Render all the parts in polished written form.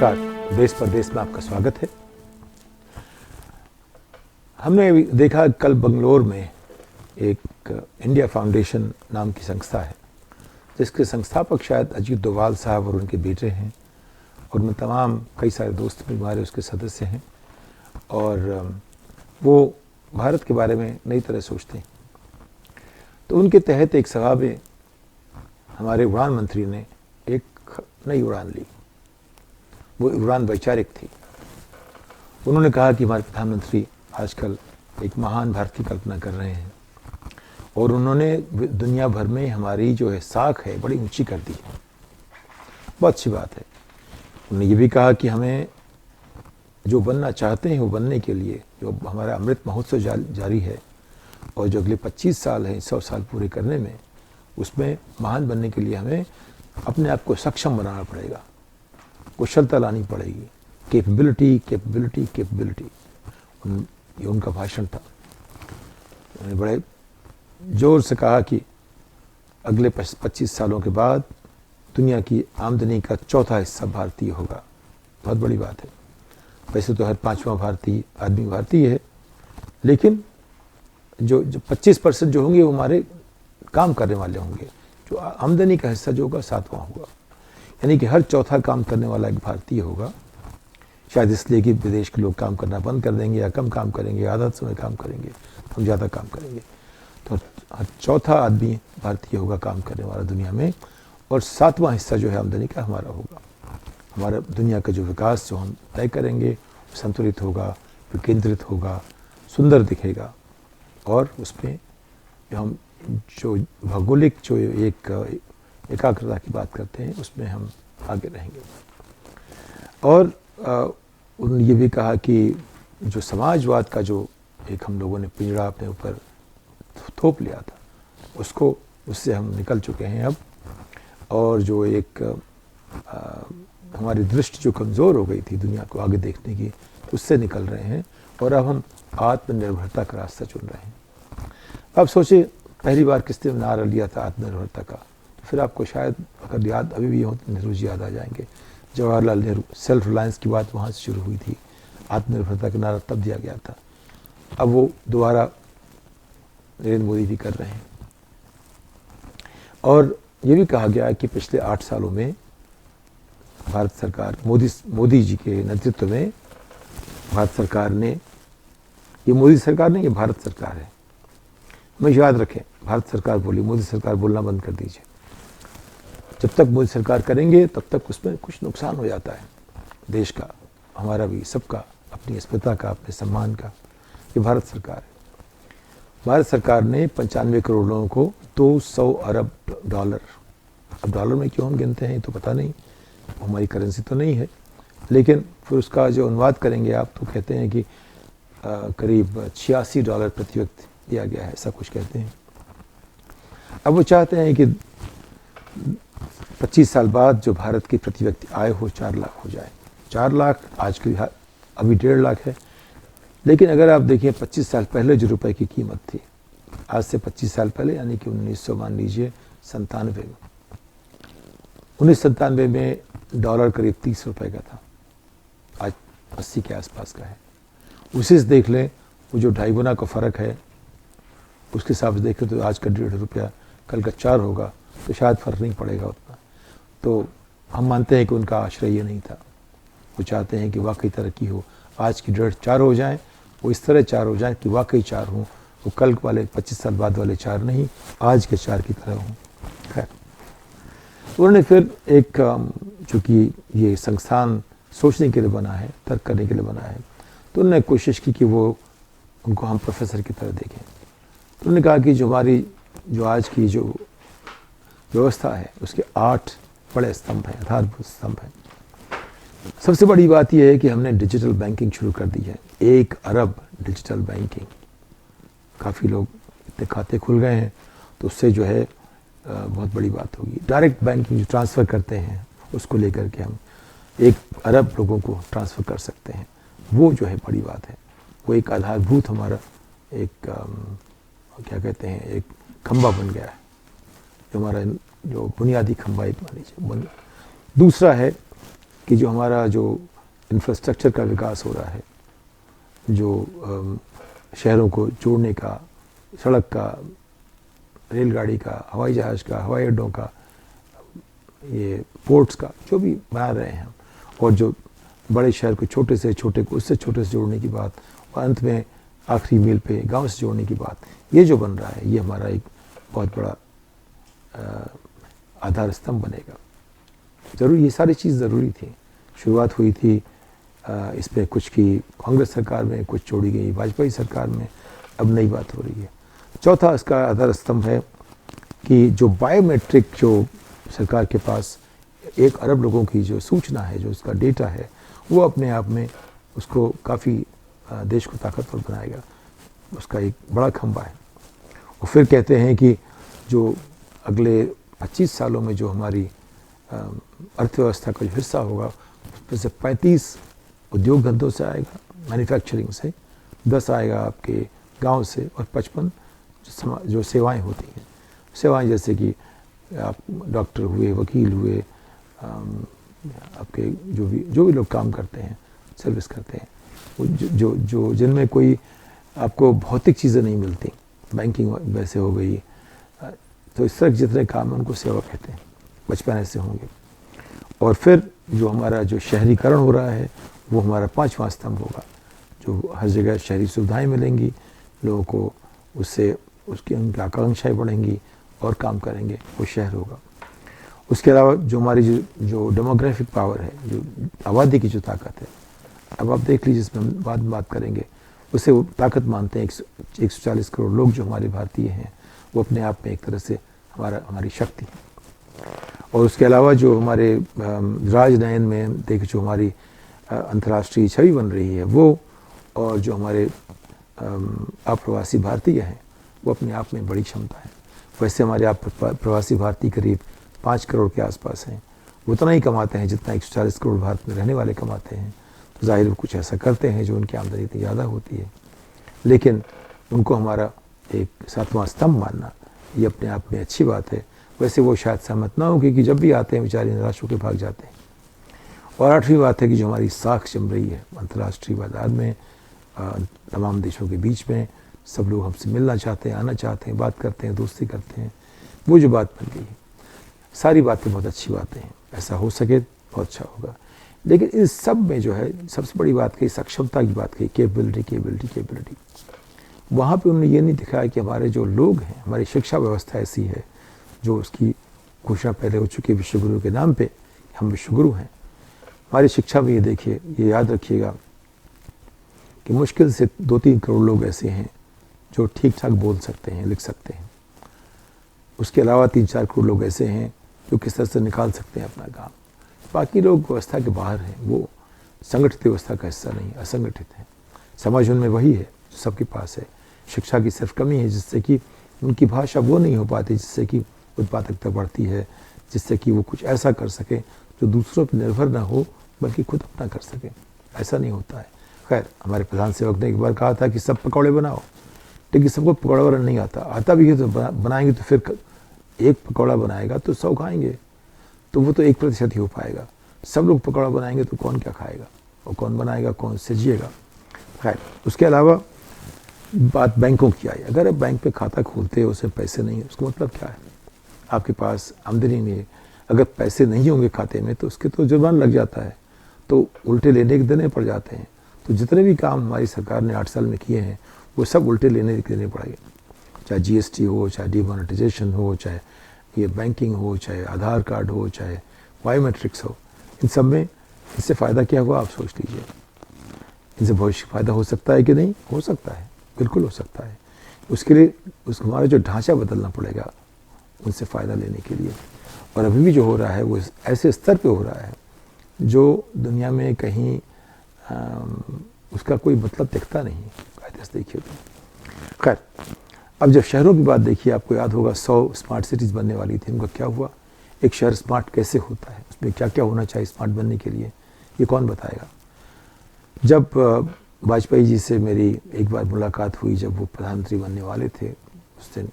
नमस्कार, देश परदेश में आपका स्वागत है। हमने अभी देखा कल बंगलोर में एक इंडिया फाउंडेशन नाम की संस्था है, जिसके संस्थापक शायद अजीत डोभाल साहब और उनके बेटे हैं, और मैं तमाम कई सारे दोस्त भी हमारे उसके सदस्य हैं, और वो भारत के बारे में नई तरह सोचते हैं। तो उनके तहत एक सभा में हमारे उड़ान मंत्री ने एक नई उड़ान ली। वो उड़ान वैचारिक थी। उन्होंने कहा कि हमारे प्रधानमंत्री आजकल एक महान भारत की कल्पना कर रहे हैं, और उन्होंने दुनिया भर में हमारी जो है साख है बड़ी ऊंची कर दी है। बहुत अच्छी बात है। उन्होंने ये भी कहा कि हमें जो बनना चाहते हैं वो बनने के लिए जो हमारा अमृत महोत्सव जारी है, और जो अगले 25 साल हैं 100 साल पूरे करने में, उसमें महान बनने के लिए हमें अपने आप को सक्षम बनाना पड़ेगा, कुशलता लानी पड़ेगी, कैपेबिलिटी कैपेबिलिटी कैपेबिलिटी। ये उनका भाषण था। उन्होंने बड़े जोर से कहा कि अगले 25 सालों के बाद दुनिया की आमदनी का चौथा हिस्सा भारतीय होगा। बहुत बड़ी बात है। वैसे तो हर 5वां भारतीय आदमी भारतीय है, लेकिन जो 25% जो होंगे वो हमारे काम करने वाले होंगे। जो आमदनी का हिस्सा जो होगा 7वां होगा, यानी कि हर चौथा काम करने वाला एक भारतीय होगा। शायद इसलिए कि विदेश के लोग काम करना बंद कर देंगे, या कम काम करेंगे, आधा समय काम करेंगे, हम ज़्यादा काम करेंगे। तो हर चौथा आदमी भारतीय होगा काम करने वाला दुनिया में, और 7वां हिस्सा जो है आमदनी का हमारा होगा। हमारा दुनिया का जो विकास जो हम तय करेंगे संतुलित होगा, विकेंद्रित होगा, सुंदर दिखेगा, और उसमें हम जो भौगोलिक जो एक एकाग्रता की बात करते हैं उसमें हम आगे रहेंगे। और उन्होंने ये भी कहा कि जो समाजवाद का जो एक हम लोगों ने पिंजड़ा अपने ऊपर थोप लिया था, उससे हम निकल चुके हैं अब, और जो एक हमारी दृष्टि जो कमज़ोर हो गई थी दुनिया को आगे देखने की, उससे निकल रहे हैं, और अब हम आत्मनिर्भरता का रास्ता चुन रहे हैं। अब सोचिए, पहली बार किसने नारा लिया था आत्मनिर्भरता का? तो फिर आपको शायद अगर याद अभी भी हो तो नेहरू जी याद आ जाएंगे। जवाहरलाल नेहरू, सेल्फ रिलायंस की बात वहाँ से शुरू हुई थी। आत्मनिर्भरता का नारा तब दिया गया था। अब वो दोबारा नरेंद्र मोदी भी कर रहे हैं। और ये भी कहा गया है कि पिछले 8 सालों में भारत सरकार, मोदी जी के नेतृत्व में भारत सरकार ने, ये मोदी सरकार नहीं, ये भारत सरकार है। हमें याद रखें, भारत सरकार बोली, मोदी सरकार बोलना बंद कर दीजिए। जब तक मोदी सरकार करेंगे तब तक उसमें कुछ नुकसान हो जाता है देश का, हमारा भी, सबका, अपनी अस्मिता का, अपने सम्मान का। ये भारत सरकार है। भारत सरकार ने 95 करोड़ लोगों को 200 अरब डॉलर, अब डॉलर में क्यों हम गिनते हैं तो पता नहीं, हमारी करेंसी तो नहीं है, लेकिन फिर उसका जो अनुवाद करेंगे आप तो कहते हैं कि करीब $86 प्रति व्यक्ति दिया गया है, ऐसा कुछ कहते हैं। अब वो चाहते हैं कि 25 साल बाद जो भारत की प्रति व्यक्ति आय हो 4 लाख हो जाए। 4 लाख आज की अभी 1.5 लाख है, लेकिन अगर आप देखिए 25 साल पहले जो रुपए की कीमत थी, आज से 25 साल पहले, यानी कि 1900 मान लीजिए 97 में, 1997 में डॉलर करीब 30 रुपए का था, आज 80 के आसपास का है। उसी से देख लें, वो जो 2.5 गुना का फ़र्क है, उसके हिसाब से देखें तो आज का 1.5 रुपया कल का 4 होगा, तो शायद फ़र्क नहीं पड़ेगा उतना। तो हम मानते हैं कि उनका आश्रय ये नहीं था। वो चाहते हैं कि वाकई तरक्की हो, आज की 1.5 4 हो जाएं, वो इस तरह 4 हो जाएं कि वाकई 4 हों, वो कल वाले 25 साल बाद वाले 4 नहीं, आज के 4 की तरह हों। खैर, उन्होंने फिर एक, चूँकि ये संस्थान सोचने के लिए बना है, तर्क करने के लिए बना है, तो उन्होंने कोशिश की कि वो उनको हम प्रोफेसर की तरह देखें। तो उन्होंने कहा कि जो हमारी जो आज की जो व्यवस्था है उसके 8 बड़े स्तंभ हैं, आधारभूत स्तंभ हैं। सबसे बड़ी बात यह है कि हमने डिजिटल बैंकिंग शुरू कर दी है। 1 अरब डिजिटल बैंकिंग, काफ़ी लोग इतने खाते खुल गए हैं, तो उससे जो है बहुत बड़ी बात होगी। डायरेक्ट बैंकिंग जो ट्रांसफ़र करते हैं उसको लेकर के हम 1 अरब लोगों को ट्रांसफ़र कर सकते हैं, वो जो है बड़ी बात है। वो एक आधारभूत हमारा एक क्या कहते हैं, एक खंबा बन गया है, जो हमारा जो बुनियादी खंबा एक मान लीजिए। दूसरा है कि जो हमारा जो इंफ्रास्ट्रक्चर का विकास हो रहा है, जो शहरों को जोड़ने का, सड़क का, रेलगाड़ी का, हवाई जहाज़ का, हवाई अड्डों का, ये पोर्ट्स का, जो भी बना रहे हैं हम, और जो बड़े शहर को छोटे से छोटे को उससे छोटे से जोड़ने की बात, और अंत में आखिरी मील पे गांव से जोड़ने की बात, ये जो बन रहा है ये हमारा एक बहुत बड़ा आधार स्तंभ बनेगा। ज़रूर ये सारी चीज़ ज़रूरी थी। शुरुआत हुई थी इसमें कुछ की कांग्रेस सरकार में, कुछ छोड़ी गई वाजपेयी सरकार में, अब नई बात हो रही है। चौथा इसका आधार स्तंभ है कि जो बायोमेट्रिक, जो सरकार के पास 1 अरब लोगों की जो सूचना है, जो उसका डेटा है, वो अपने आप में उसको काफ़ी देश को ताकतवर बनाएगा। उसका एक बड़ा खंभा है। और फिर कहते हैं कि जो अगले 25 सालों में जो हमारी अर्थव्यवस्था का जो हिस्सा होगा, उसमें से 35 उद्योग धंधों से आएगा, मैन्युफैक्चरिंग से, 10 आएगा आपके गांव से, और 55 जो सेवाएं होती हैं, सेवाएं जैसे कि आप डॉक्टर हुए, वकील हुए, आपके जो भी लोग काम करते हैं, सर्विस करते हैं, वो जो जिनमें कोई आपको भौतिक चीज़ें नहीं मिलती, बैंकिंग वैसे हो गई, तो इस तरह जितने काम हैं उनको सेवा कहते हैं, 55 ऐसे होंगे। और फिर जो हमारा जो शहरीकरण हो रहा है वो हमारा 5वां स्तंभ होगा, जो हर जगह शहरी सुविधाएं मिलेंगी लोगों को, उससे उसकी उनकी आकांक्षाएँ बढ़ेंगी और काम करेंगे, वो शहर होगा। उसके अलावा जो हमारी जो डेमोग्राफिक पावर है, जो आबादी की जो ताकत है, अब आप देख लीजिए, इसमें हम बाद में बात करेंगे, उसे वो ताकत मानते हैं। 140 करोड़ लोग जो हमारे भारतीय हैं, वो अपने आप में एक तरह से हमारी शक्ति है। और उसके अलावा जो हमारे राजनयन में देख, जो हमारी अंतर्राष्ट्रीय छवि बन रही है वो, और जो हमारे अप्रवासी भारतीय हैं, वो अपने आप में बड़ी क्षमता है। वैसे हमारे प्रवासी भारतीय करीब 5 करोड़ के आसपास हैं। वो उतना ही कमाते हैं जितना 140 करोड़ भारत में रहने वाले कमाते हैं। तो जाहिर वो कुछ ऐसा करते हैं जो उनकी आमदनी इतनी ज़्यादा होती है, लेकिन उनको हमारा एक 7वां स्तंभ मानना, ये अपने आप में अच्छी बात है। वैसे वो शायद सहमत ना हो, क्योंकि जब भी आते हैं बेचारे निराश होकर भाग जाते हैं। और 8वीं बात है कि जो हमारी साख जम रही है अंतर्राष्ट्रीय बाजार में, तमाम देशों के बीच में, सब लोग हमसे मिलना चाहते हैं, आना चाहते हैं, बात करते हैं, दोस्ती करते हैं, वो जो बात बन गई है, सारी बातें बहुत अच्छी बातें हैं, ऐसा हो सके बहुत अच्छा होगा। लेकिन इस सब में जो है सबसे बड़ी बात कही, सक्षमता की बात कही, कैपेबिलिटी। वहाँ पे उन्होंने ये नहीं दिखाया कि हमारे जो लोग हैं, हमारी शिक्षा व्यवस्था ऐसी है, जो उसकी घोषणा पहले हो चुकी है विश्वगुरु के नाम पे, हम विश्वगुरु हैं। हमारी शिक्षा में ये देखिए, ये याद रखिएगा कि मुश्किल से 2-3 करोड़ लोग ऐसे हैं जो ठीक ठाक बोल सकते हैं, लिख सकते हैं। उसके अलावा 3-4 करोड़ लोग ऐसे हैं जो किस तरह से निकाल सकते हैं अपना काम। बाकी लोग व्यवस्था के बाहर हैं, वो संगठित व्यवस्था का हिस्सा नहीं, असंगठित हैं। समझ उनमें वही है जो सबके पास है। शिक्षा की सिर्फ कमी है, जिससे कि उनकी भाषा वो नहीं हो पाती, जिससे कि उत्पादकता बढ़ती है, जिससे कि वो कुछ ऐसा कर सके जो दूसरों पर निर्भर ना हो, बल्कि खुद अपना कर सके। ऐसा नहीं होता है। खैर, हमारे प्रधान सेवक ने एक बार कहा था कि सब पकौड़े बनाओ, लेकिन सबको पकौड़ा बनाना नहीं आता। आता भी है तो बनाएंगे तो फिर एक पकौड़ा बनाएगा तो 100 खाएंगे, तो वो तो 1% ही हो पाएगा। सब लोग पकौड़ा बनाएंगे तो कौन क्या खाएगा, और कौन बनाएगा, कौन से जिएगा। खैर, उसके अलावा बात बैंकों की आई। अगर आप बैंक में खाता खोलते हो, उसमें पैसे नहीं है, उसका मतलब क्या है? आपके पास आमदनी नहीं है। अगर पैसे नहीं होंगे खाते में तो उसके तो जुर्माना लग जाता है, तो उल्टे लेने के देने पड़ जाते हैं। तो जितने भी काम हमारी सरकार ने 8 साल में किए हैं, वो सब उल्टे लेने के देने पड़ेंगे। चाहे GST हो, चाहे डिमोनेटाइजेशन हो, चाहे ये बैंकिंग हो, चाहे आधार कार्ड हो, चाहे बायोमेट्रिक्स हो, इन सब में इससे फ़ायदा क्या हुआ आप सोच लीजिए। इनसे भविष्य फ़ायदा हो सकता है कि नहीं? हो सकता है, बिल्कुल हो सकता है। उसके लिए हमारा जो ढांचा बदलना पड़ेगा उनसे फ़ायदा लेने के लिए। और अभी भी जो हो रहा है वो ऐसे स्तर पे हो रहा है जो दुनिया में कहीं उसका कोई मतलब दिखता नहीं है, कायदे से देखिए तो। खैर, अब जब शहरों की बात देखिए, आपको याद होगा 100 स्मार्ट सिटीज़ बनने वाली थी। उनका क्या हुआ? एक शहर स्मार्ट कैसे होता है, उसमें क्या क्या होना चाहिए स्मार्ट बनने के लिए, ये कौन बताएगा? जब वाजपेयी जी से मेरी एक बार मुलाकात हुई, जब वो प्रधानमंत्री बनने वाले थे, उस दिन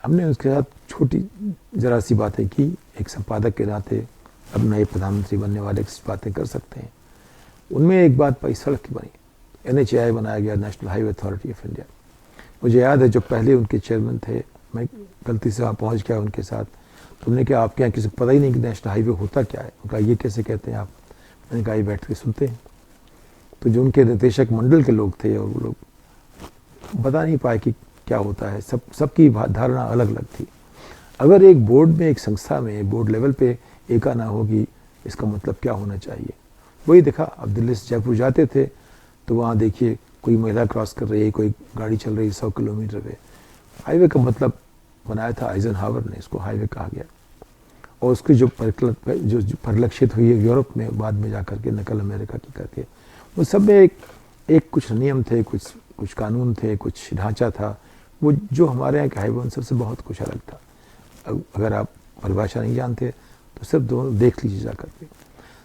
हमने उसके साथ छोटी ज़रा सी बातें की, एक संपादक के नाते, अब नए प्रधानमंत्री बनने वाले की बातें कर सकते हैं। उनमें एक बात पाई, सड़क की बनी, NHAI बनाया गया, national highway authority of India. मुझे याद है जो पहले उनके चेयरमैन थे, मैं गलती से वहाँ पहुँच गया उनके साथ, तो उन्होंने कहा आपके यहाँ किसी को पता ही नहीं कि नेशनल हाईवे होता क्या है। उनका ये कैसे कहते हैं आप? मैंने कहा ये बैठ के सुनते हैं। तो जो उनके निदेशक मंडल के लोग थे और वो लोग बता नहीं पाए कि क्या होता है, सबकी धारणा अलग अलग थी। अगर एक बोर्ड में, एक संस्था में, बोर्ड लेवल पे एका ना होगी, इसका मतलब क्या होना चाहिए? वही देखा, अब दिल्ली से जयपुर जाते थे तो वहाँ देखिए कोई महिला क्रॉस कर रही है, कोई गाड़ी चल रही है 100 किलोमीटर पे। हाईवे का मतलब बनाया था आइजनहावर ने, इसको हाईवे कहा गया। और उसकी जो परिलक्षित हुई है यूरोप में, बाद में जाकर के नकल अमेरिका की करके, उन सब में एक कुछ नियम थे, कुछ कानून थे, कुछ ढांचा था। वो जो हमारे यहाँ के हाईवे उन सबसे बहुत कुछ अलग था। अगर आप परिभाषा नहीं जानते तो सिर्फ दोनों देख लीजिए जा करके।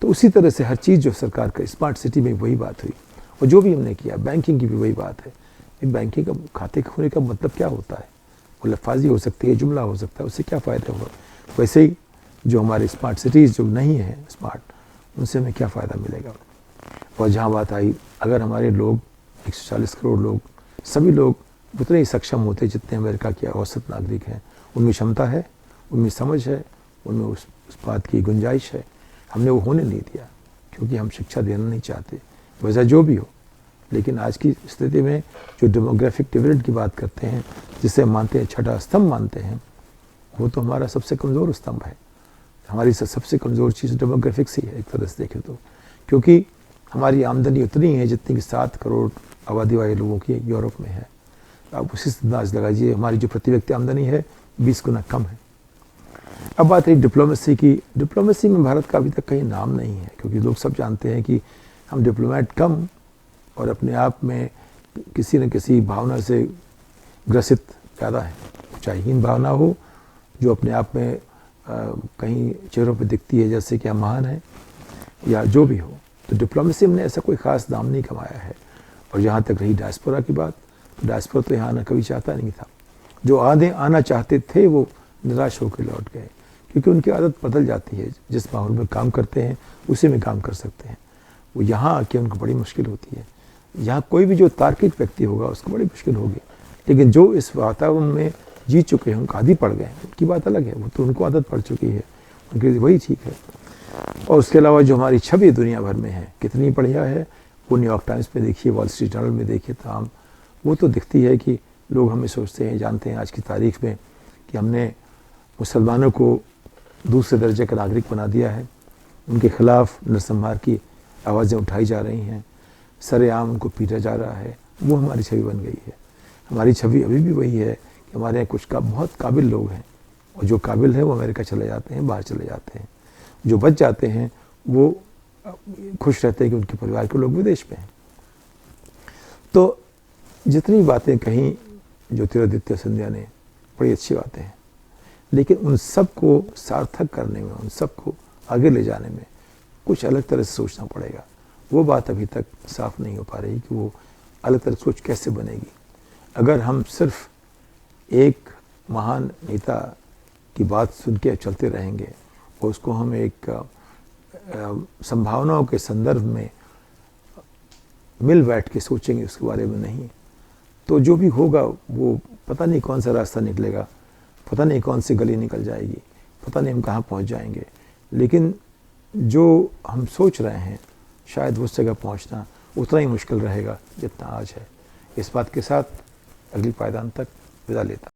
तो उसी तरह से हर चीज़ जो सरकार का, स्मार्ट सिटी में वही बात हुई, और जो भी हमने किया, बैंकिंग की भी वही बात है। बैंकिंग का खाते खोलने का मतलब क्या होता है? वो लफाजी हो सकती है, जुमला हो सकता है, उससे क्या फ़ायदा होगा? वैसे ही जो हमारे स्मार्ट सिटीज़ जो नहीं है स्मार्ट, उनसे हमें क्या फ़ायदा मिलेगा? और जहाँ बात आई, अगर हमारे लोग 140 करोड़ लोग, सभी लोग उतने ही सक्षम होते जितने अमेरिका के औसत नागरिक हैं, उनमें क्षमता है, उनमें समझ है, उनमें उस बात की गुंजाइश है, हमने वो होने नहीं दिया क्योंकि हम शिक्षा देना नहीं चाहते, वजह जो भी हो। लेकिन आज की स्थिति में जो डेमोग्राफिक डिविडेंड की बात करते हैं, जिसे हम मानते हैं छठा स्तंभ मानते हैं, वो तो हमारा सबसे कमज़ोर स्तंभ है। हमारी सबसे कमज़ोर चीज़ डेमोग्राफिक्स ही है एक तरह से देखें तो, क्योंकि हमारी आमदनी उतनी है जितनी कि 7 करोड़ आबादी वाले लोगों की यूरोप में है। आप उसी से अंदाज लगाइए, हमारी जो प्रति व्यक्ति आमदनी है 20 गुना कम है। अब बात रही डिप्लोमेसी की। डिप्लोमेसी में भारत का अभी तक कहीं नाम नहीं है, क्योंकि लोग सब जानते हैं कि हम डिप्लोमेट कम और अपने आप में किसी न किसी भावना से ग्रसित ज़्यादा है। चाहे हीन भावना हो जो अपने आप में कहीं चेहरों पर दिखती है जैसे कि हम महान हैं, या जो भी हो। तो डिप्लोमेसी में ऐसा कोई ख़ास नाम नहीं कमाया है। और जहाँ तक रही डायस्पोरा की बात, तो डायस्पोरा तो यहाँ आना कभी चाहता नहीं था। जो आना चाहते थे वो निराश होकर लौट गए, क्योंकि उनकी आदत बदल जाती है। जिस माहौल में काम करते हैं उसी में काम कर सकते हैं। वो यहाँ आके उनको बड़ी मुश्किल होती है। यहाँ कोई भी जो तार्किक व्यक्ति होगा उसको बड़ी मुश्किल होगी, लेकिन जो इस वातावरण में जी चुके हैं, उनको आदी पड़ गए हैं, उनकी बात अलग है। वो तो उनको आदत पड़ चुकी है, उनके लिए वही ठीक है। और उसके अलावा जो हमारी छवि दुनिया भर में है कितनी बढ़िया है, वो न्यूयॉर्क टाइम्स में देखिए, वॉल स्ट्रीट जर्नल में देखिए, तमाम वो तो दिखती है कि लोग हमें सोचते हैं, जानते हैं आज की तारीख में कि हमने मुसलमानों को दूसरे दर्जे का नागरिक बना दिया है। उनके खिलाफ नरसंहार की आवाज़ें उठाई जा रही हैं, सरेआम उनको पीटा जा रहा है। वो हमारी छवि बन गई है। हमारी छवि अभी भी वही है कि हमारे यहाँ कुछ बहुत काबिल लोग हैं, और जो काबिल है वो अमेरिका चले जाते हैं, बाहर चले जाते हैं। जो बच जाते हैं वो खुश रहते हैं कि उनके परिवार के लोग विदेश में हैं। तो जितनी बातें कहीं ज्योतिरादित्य सिंधिया ने, बड़ी अच्छी बातें हैं, लेकिन उन सब को सार्थक करने में, उन सब को आगे ले जाने में कुछ अलग तरह से सोचना पड़ेगा। वो बात अभी तक साफ नहीं हो पा रही कि वो अलग तरह सोच कैसे बनेगी। अगर हम सिर्फ एक महान नेता की बात सुन के चलते रहेंगे और उसको हम एक संभावनाओं के संदर्भ में मिल बैठ के सोचेंगे उसके बारे में नहीं, तो जो भी होगा वो पता नहीं कौन सा रास्ता निकलेगा, पता नहीं कौन सी गली निकल जाएगी, पता नहीं हम कहाँ पहुँच जाएंगे। लेकिन जो हम सोच रहे हैं शायद उस जगह पहुँचना उतना ही मुश्किल रहेगा जितना आज है। इस बात के साथ अगली पायदान तक विदा लेता।